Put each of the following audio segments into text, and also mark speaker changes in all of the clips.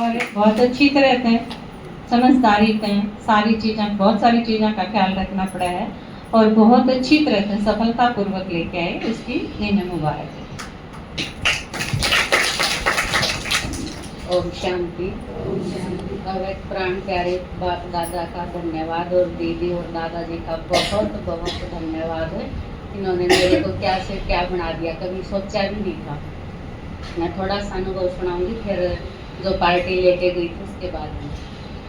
Speaker 1: और बहुत अच्छी तरह से समझदारी से सारी चीज़ें, बहुत सारी चीज़ों का ख्याल रखना पड़ा है और बहुत अच्छी तरह से सफलतापूर्वक लेके आए, इसकी इन्हें मुबारक है।
Speaker 2: ओम शांति। अब एक प्राण प्यारे बाप दादा का धन्यवाद और दीदी और दादाजी का बहुत बहुत धन्यवाद है। इन्होंने मेरे को क्या से क्या बना दिया, कभी सोचा भी नहीं था। मैं थोड़ा सा अनुभव सुनाऊंगी, फिर जो पार्टी लेके गई थी उसके बाद में।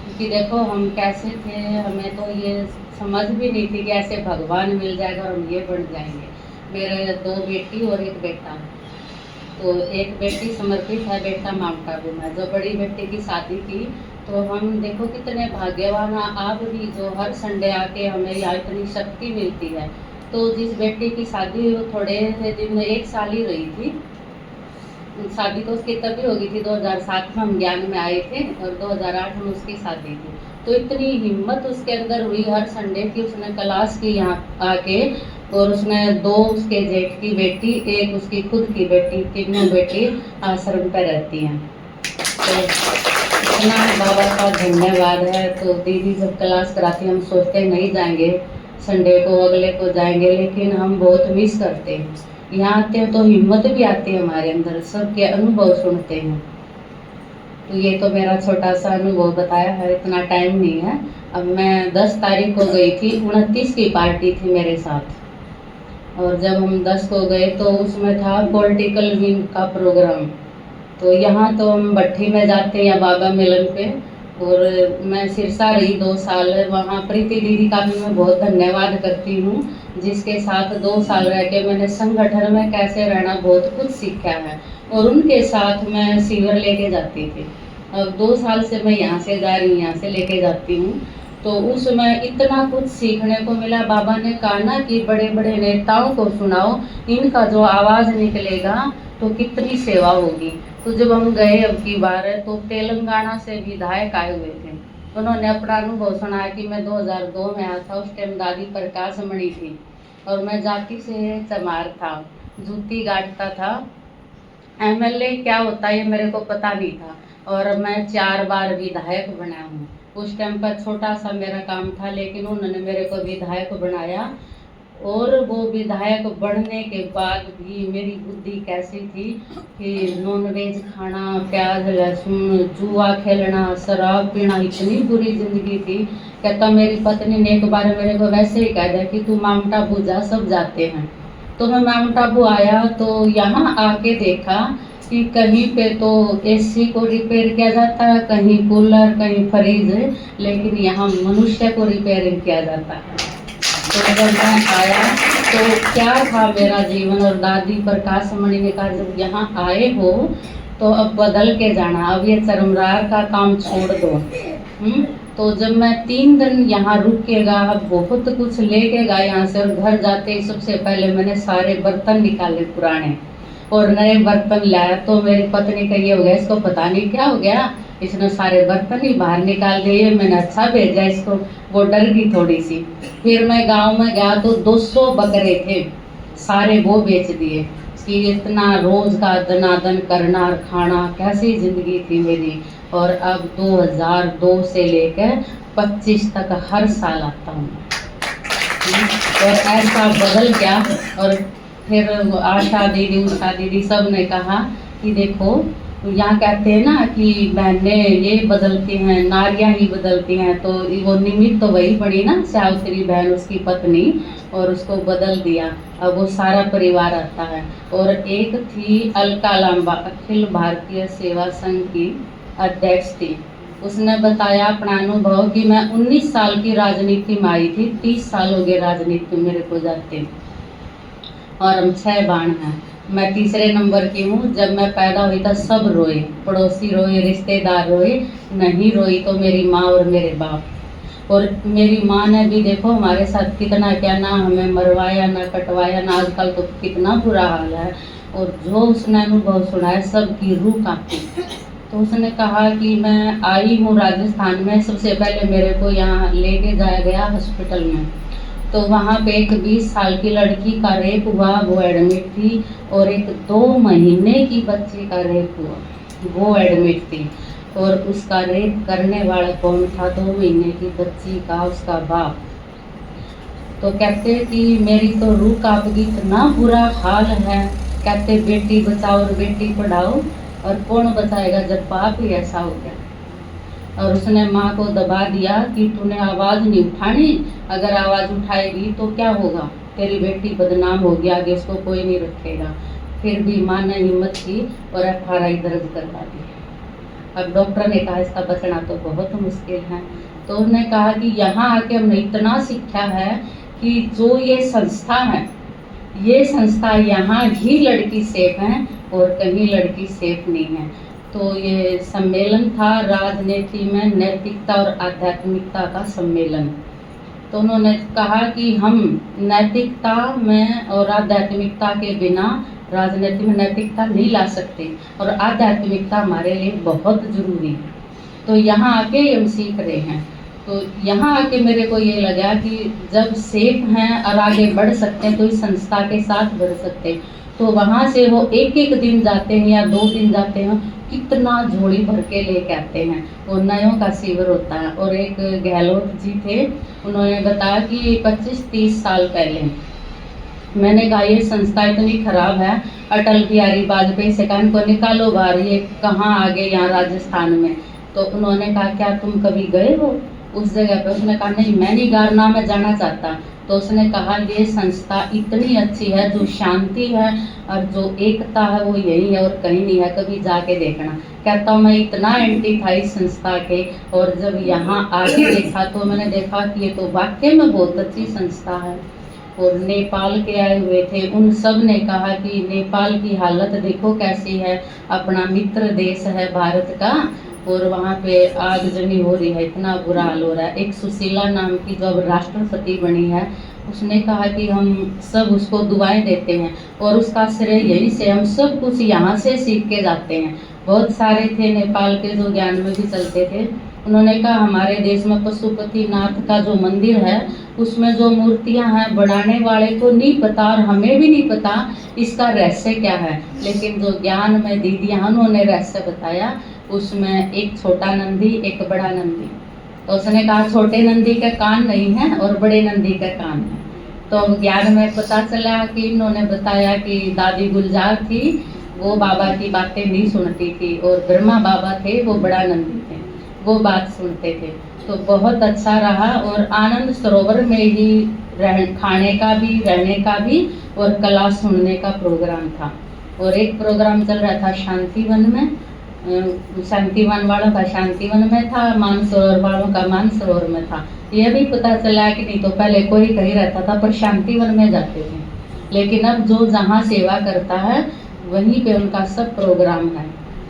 Speaker 2: क्योंकि देखो हम कैसे थे, हमें तो ये समझ भी नहीं थी कि ऐसे भगवान मिल जाएगा और हम ये बन जाएंगे। मेरे 2 बेटी और 1 बेटा। तो एक बेटी समर्पित है, बेटा माउंट आबू में। जो बड़ी बेटी की शादी की तो हम देखो कितने भाग्यवान हैं आप भी, जो हर संडे आके हमें यहाँ इतनी शक्ति मिलती है। तो जिस बेटी की शादी हुई वो थोड़े दिन 1 साल ही रही थी। शादी तो उसकी तभी हो गई थी 2007 में हम ज्ञान में आए थे और 2008 में उसकी शादी थी। तो इतनी हिम्मत उसके अंदर हुई हर संडे की, उसने क्लास की यहाँ आके, और उसने 2 उसके जेठ की बेटी, 1 उसकी खुद की बेटी, तीनों बेटी आश्रम पे रहती हैं। तो इतना बाबा का धन्यवाद है। तो दीदी जब क्लास कराती हम सोचते नहीं जाएंगे संडे को, अगले को जाएंगे, लेकिन हम बहुत मिस करते हैं। यहाँ आते हैं तो हिम्मत भी आती है हमारे अंदर, सबके अनुभव सुनते हैं। तो ये तो मेरा छोटा सा अनुभव बताया है, इतना टाइम नहीं है। अब मैं 10 तारीख को गई थी, 29 की पार्टी थी मेरे साथ। और जब हम 10 को गए तो उसमें था पॉलिटिकल विंग का प्रोग्राम। तो यहाँ तो हम भट्टी में जाते हैं या बाबा मिलन पे, और मैं सिरसा रही 2 साल। वहाँ प्रीति दीदी का भी मैं बहुत धन्यवाद करती हूँ, जिसके साथ 2 साल रह के मैंने संगठन में कैसे रहना बहुत कुछ सीखा है। और उनके साथ मैं शिविर लेके जाती थी। अब 2 साल से मैं यहाँ से जा रही हूँ, यहाँ से लेके जाती हूँ। तो उसमें इतना कुछ सीखने को मिला। बाबा ने कहा ना कि बड़े बड़े नेताओं को सुनाओ, इनका जो आवाज़ निकलेगा तो कितनी सेवा होगी। तो जब हम गए अब की बार, तो तेलंगाना से विधायक आए हुए थे। उन्होंने अपना अनुभव सुनाया कि मैं 2002 में आया था, उस टाइम दादी प्रकाश मणि थी और मैं जाति से चमार था, जूती गाड़ता था। एमएलए क्या होता है ये मेरे को पता नहीं था, और मैं 4 बार विधायक बना हूँ। उस टाइम पर छोटा सा मेरा काम था, लेकिन उन्होंने मेरे को विधायक बनाया। और वो विधायक बढ़ने के बाद भी मेरी बुद्धि कैसी थी कि नॉनवेज खाना, प्याज लहसुन, जुआ खेलना, शराब पीना, इतनी बुरी जिंदगी थी। कहता मेरी पत्नी ने एक बार मेरे को वैसे ही कह दिया कि तू माउंट आबू जा, सब जाते हैं। तो मैं माउंट आबू आया तो यहाँ आके देखा कि कहीं पे तो एसी को रिपेयर किया जाता है, कहीं कूलर, कहीं फ्रिज, लेकिन यहाँ मनुष्य को रिपेयरिंग किया जाता है। तो जब मैं आया तो क्या था मेरा जीवन। और दादी प्रकाश मणि ने कहा जब यहाँ आए हो तो अब बदल के जाना, अब ये चरमरार का काम छोड़ दो। तो जब मैं 3 दिन यहाँ रुक के गया, बहुत कुछ लेके गया यहाँ से। और घर जाते ही सबसे पहले मैंने सारे बर्तन निकाले पुराने और नए बर्तन लाया। तो मेरी पत्नी का ये हो गया, इसको पता नहीं क्या हो गया, इसने सारे बर्तन ही बाहर निकाल दिए, मैंने अच्छा भेजा इसको। वो डर गई थोड़ी सी। फिर मैं गांव में गया तो 200 बकरे थे, सारे वो बेच दिए। कि इतना रोज का दनादन करना और खाना, कैसी जिंदगी थी मेरी। और अब 2002 से लेकर 25 तक हर साल आता हूँ और ऐसा बदल गया। और फिर आशा दीदी, उषा दीदी सब ने कहा कि देखो यहाँ कहते हैं ना कि बहनें ये बदलती हैं, नारियाँ ही बदलती हैं। तो वो निमित्त तो वही पड़ी ना, सावित्री बहन उसकी पत्नी, और उसको बदल दिया। अब वो सारा परिवार आता है। और एक थी अलका लांबा, अखिल भारतीय सेवा संघ की अध्यक्ष थी। उसने बताया अपना अनुभव कि मैं 19 साल की राजनीति में आई थी, 30 साल हो गए राजनीति मेरे को जाते, और हम 6 बाण हैं। मैं तीसरे नंबर की हूँ। जब मैं पैदा हुई था सब रोए, पड़ोसी रोए, रिश्तेदार रोए, नहीं रोई तो मेरी माँ और मेरे बाप। और मेरी माँ ने भी देखो हमारे साथ कितना क्या, ना हमें मरवाया ना कटवाया, ना आजकल तो कितना बुरा हाल है। और जो उसने अनुभव सुनाया सबकी रूह कांपी। तो उसने कहा कि मैं आई हूँ राजस्थान में, सबसे पहले मेरे को यहाँ लेके जाया गया हॉस्पिटल में। तो वहाँ पे एक 20 साल की लड़की का रेप हुआ, वो एडमिट थी। और एक 2 महीने की बच्ची का रेप हुआ, वो एडमिट थी। और उसका रेप करने वाला कौन था? 2 महीने की बच्ची का उसका बाप। तो कहते कि मेरी तो रूह कांप गई, इतना बुरा हाल है। कहते बेटी बचाओ और बेटी पढ़ाओ, और कौन बचाएगा जब बाप ही ऐसा हो गया। और उसने माँ को दबा दिया कि तूने आवाज़ नहीं उठानी, अगर आवाज़ उठाएगी तो क्या होगा, तेरी बेटी बदनाम होगी, आगे उसको कोई नहीं रखेगा। फिर भी माँ ने हिम्मत की और FRI दर्ज करवा दी। अब डॉक्टर ने कहा इसका बचना तो बहुत मुश्किल है। तो उन्होंने कहा कि यहाँ आके हमने इतना सीखा है कि जो ये संस्था है, ये संस्था यहाँ ही लड़की सेफ है और कहीं लड़की सेफ नहीं है। तो ये सम्मेलन था राजनीति में नैतिकता और आध्यात्मिकता का सम्मेलन। तो उन्होंने कहा कि हम नैतिकता में और आध्यात्मिकता के बिना राजनीति में नैतिकता नहीं ला सकते, और आध्यात्मिकता हमारे लिए बहुत ज़रूरी है। तो यहाँ आके हम सीख रहे हैं। तो यहाँ आके मेरे को ये लगा कि जब सेफ हैं और आगे बढ़ सकते हैं तो इस संस्था के साथ बढ़ सकते हैं। तो वहाँ से वो एक दिन जाते हैं या 2 दिन जाते हैं, कितना झोली भर के लेके आते हैं। वो नयों का शिविर होता है। और एक गहलोत जी थे, उन्होंने बताया कि 25-30 साल पहले मैंने कहा ये संस्था इतनी खराब है, अटल बिहारी वाजपेयी से कहा इनको निकालो बाहर, ये कहाँ आ गए यहाँ राजस्थान में। तो उन्होंने कहा क्या तुम कभी गए हो उस जगह पे? उसने कहा नहीं, मैं नहीं गारना में जाना चाहता। तो उसने कहा ये संस्था इतनी अच्छी है, जो शांति है और जो एकता है वो यही है और कहीं नहीं है, कभी जाके देखना। कहता हूँ मैं इतना एंटी था इस संस्था के, और जब यहाँ आके देखा तो मैंने देखा कि ये तो वाकई में बहुत अच्छी संस्था है। और नेपाल के आए हुए थे, उन सब ने कहा कि नेपाल की हालत देखो कैसी है, अपना मित्र देश है भारत का, और वहाँ पे आगजनी हो रही है, इतना बुरा हाल हो रहा है। एक सुशीला नाम की जो अब राष्ट्रपति बनी है, उसने कहा कि हम सब उसको दुआएं देते हैं, और उसका श्रेय यही से हम सब कुछ यहाँ से सीख के जाते हैं। बहुत सारे थे नेपाल के जो ज्ञान में भी चलते थे। उन्होंने कहा हमारे देश में पशुपतिनाथ का जो मंदिर है, उसमें जो मूर्तियां हैं बनाने वाले को नहीं पता और हमें भी नहीं पता इसका रहस्य क्या है, लेकिन जो ज्ञान में दीदियां उन्होंने रहस्य बताया, उसमें एक छोटा नंदी एक बड़ा नंदी। तो उसने कहा छोटे नंदी का कान नहीं है और बड़े नंदी का कान है। तो ज्ञान में पता चला कि इन्होंने बताया कि दादी गुलजार थी, वो बाबा की बातें नहीं सुनती थी, और ब्रह्मा बाबा थे वो बड़ा नंदी थे, वो बात सुनते थे। तो बहुत अच्छा रहा। और आनंद सरोवर में ही खाने का भी, रहने का भी और कला सुनने का प्रोग्राम था। और एक प्रोग्राम चल रहा था शांतिवन में, शांतिवन वालों का शांतिवन में था, मानसरोवर वालों का मानसरोवर में था। यह भी पता चला कि नहीं तो पहले कोई कहीं रहता था पर शांतिवन में जाते थे, लेकिन अब जो जहाँ सेवा करता है वहीं पे उनका सब प्रोग्राम है।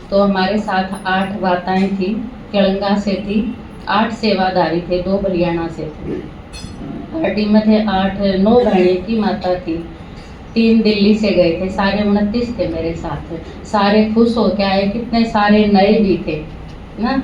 Speaker 2: तो हमारे साथ 8 माताएं थी, केलंगा से थी, 8 सेवादारी थे, 2 बलियाना से थे। पार्टी में थे 8-9 बहने की माता थी, 3 दिल्ली से गए थे, सारे 29 थे मेरे साथ। सारे खुश हो के आए, कितने सारे नए भी थे ना।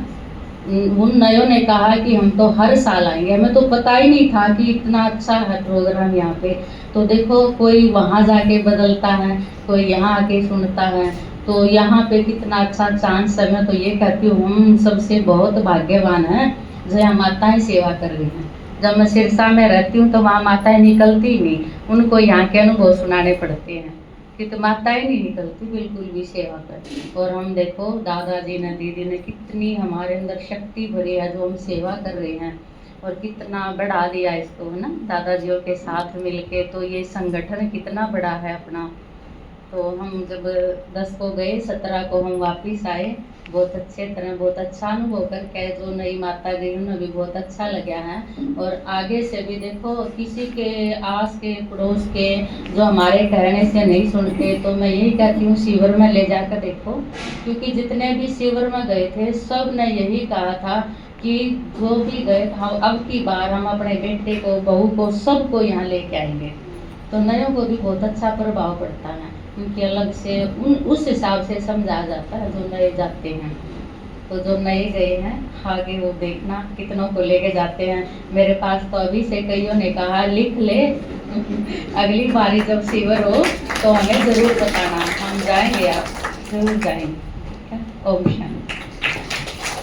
Speaker 2: उन नयों ने कहा कि हम तो हर साल आएंगे, हमें तो पता ही नहीं था कि इतना अच्छा है प्रोग्राम यहाँ पे। तो देखो कोई वहाँ जाके बदलता है, कोई यहाँ आके सुनता है, तो यहाँ पे कितना अच्छा चांस है। मैं तो ये कहती हूँ हम सबसे बहुत भाग्यवान हैं जो यहाँ माताएं सेवा कर रही हैं। जब मैं सिरसा में रहती हूँ तो वहाँ माताएं निकलती ही नहीं, उनको यहाँ के अनुभव सुनाने पड़ते हैं कि तो माताएं नहीं निकलती बिल्कुल भी सेवा कर। और हम देखो दादाजी ने, दीदी ने कितनी हमारे अंदर शक्ति भरी है जो हम सेवा कर रहे हैं, और कितना बढ़ा दिया इसको है ना दादाजियों के साथ मिलके। तो ये संगठन कितना बड़ा है अपना। तो हम जब 10 को गए, 17 को हम वापस आए, बहुत अच्छे तरह, बहुत अच्छा अनुभव करके। जो नई माता गई उन्हें भी बहुत अच्छा लगा है। और आगे से भी देखो किसी के आस के पड़ोस के जो हमारे कहने से नहीं सुनते, तो मैं यही कहती हूँ शिविर में ले जाकर देखो, क्योंकि जितने भी शिविर में गए थे सब ने यही कहा था कि जो भी गए था अब की बार हम अपने बेटे को, बहू को, सबको यहाँ लेके आएंगे। तो नयों को भी बहुत अच्छा प्रभाव पड़ता है, क्योंकि अलग से उस हिसाब से समझा जाता है जो नए जाते हैं। तो जो नए गए हैं आगे वो देखना कितनों को लेके जाते हैं। मेरे पास तो अभी से कईयों ने कहा लिख ले अगली बारी जब शिविर हो तो हमें ज़रूर बताना, हम जाएंगे, आप जरूर जाएंगे। ओम शांति।